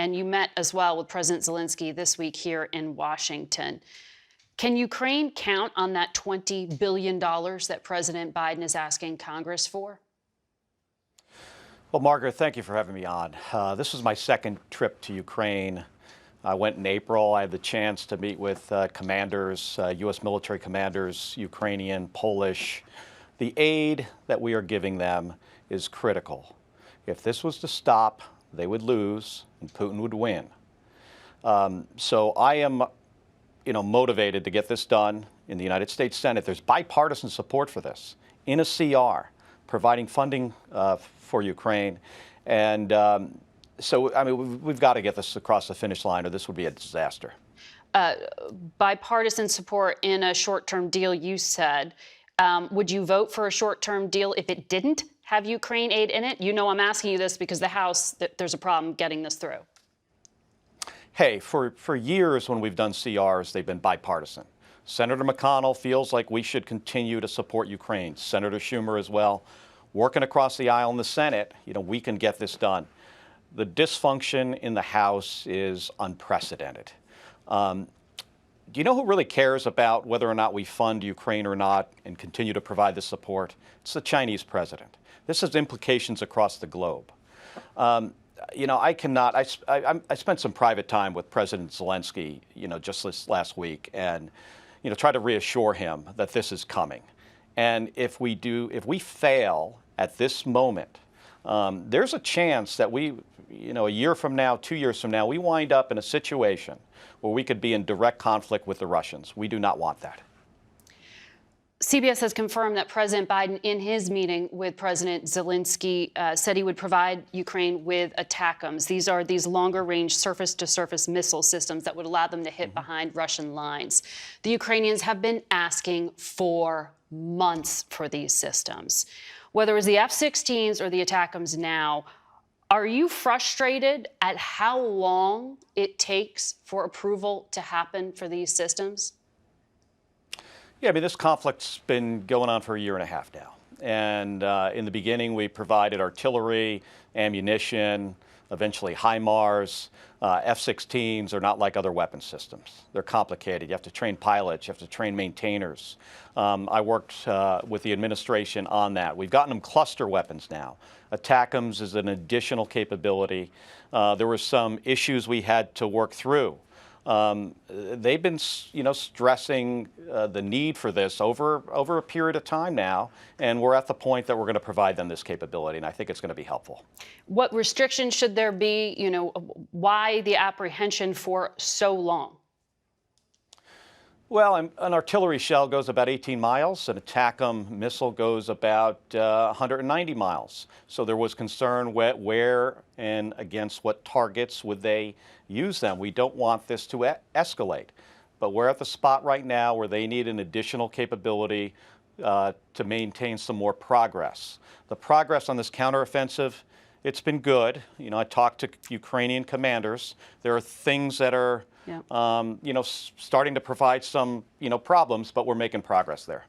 and you met as well with President Zelensky this week here in Washington. Can Ukraine count on that $20 billion that President Biden is asking Congress for? Well, Margaret, thank you for having me on. This is my second trip to Ukraine. I went in April. I had the chance to meet with commanders, U.S. military commanders, Ukrainian, Polish. The aid that we are giving them is critical. If this was to stop, they would lose and Putin would win. So I am, motivated to get this done in the United States Senate. There's bipartisan support for this in a CR, providing funding for Ukraine. And we've got to get this across the finish line or this would be a disaster. Bipartisan support in a short-term deal, you said. Would you vote for a short-term deal if it didn't have Ukraine aid in it? You know I'm asking you this because the House, there's a problem getting this through. Hey, for years when we've done CRs, they've been bipartisan. Senator McConnell feels like we should continue to support Ukraine. Senator Schumer as well. Working across the aisle in the Senate, we can get this done. The dysfunction in the House is unprecedented. Do you know who really cares about whether or not we fund Ukraine or not and continue to provide the support? It's the Chinese president. This has implications across the globe. I spent some private time with President Zelensky, just this last week and, try to reassure him that this is coming. And if we fail at this moment, there's a chance that a year from now, 2 years from now, we wind up in a situation where we could be in direct conflict with the Russians. We do not want that. CBS has confirmed that President Biden, in his meeting with President Zelensky, said he would provide Ukraine with ATACMS. These are longer-range surface-to-surface missile systems that would allow them to hit behind Russian lines. The Ukrainians have been asking for months for these systems. Whether it's the F-16s or the ATACMS now, are you frustrated at how long it takes for approval to happen for these systems? Yeah, this conflict's been going on for a year and a half now. And in the beginning, we provided artillery, ammunition, eventually HIMARS. F-16s are not like other weapon systems. They're complicated. You have to train pilots. You have to train maintainers. I worked with the administration on that. We've gotten them cluster weapons now. ATACMS is an additional capability. There were some issues we had to work through. They've been, stressing the need for this over a period of time now, and we're at the point that we're going to provide them this capability, and I think it's going to be helpful. What restrictions should there be? Why the apprehension for so long? Well, an artillery shell goes about 18 miles. An ATACMS missile goes about 190 miles. So there was concern where and against what targets would they use them. We don't want this to escalate. But we're at the spot right now where they need an additional capability to maintain some more progress. The progress on this counteroffensive, it's been good. I talked to Ukrainian commanders. There are things that are starting to provide some, problems, but we're making progress there.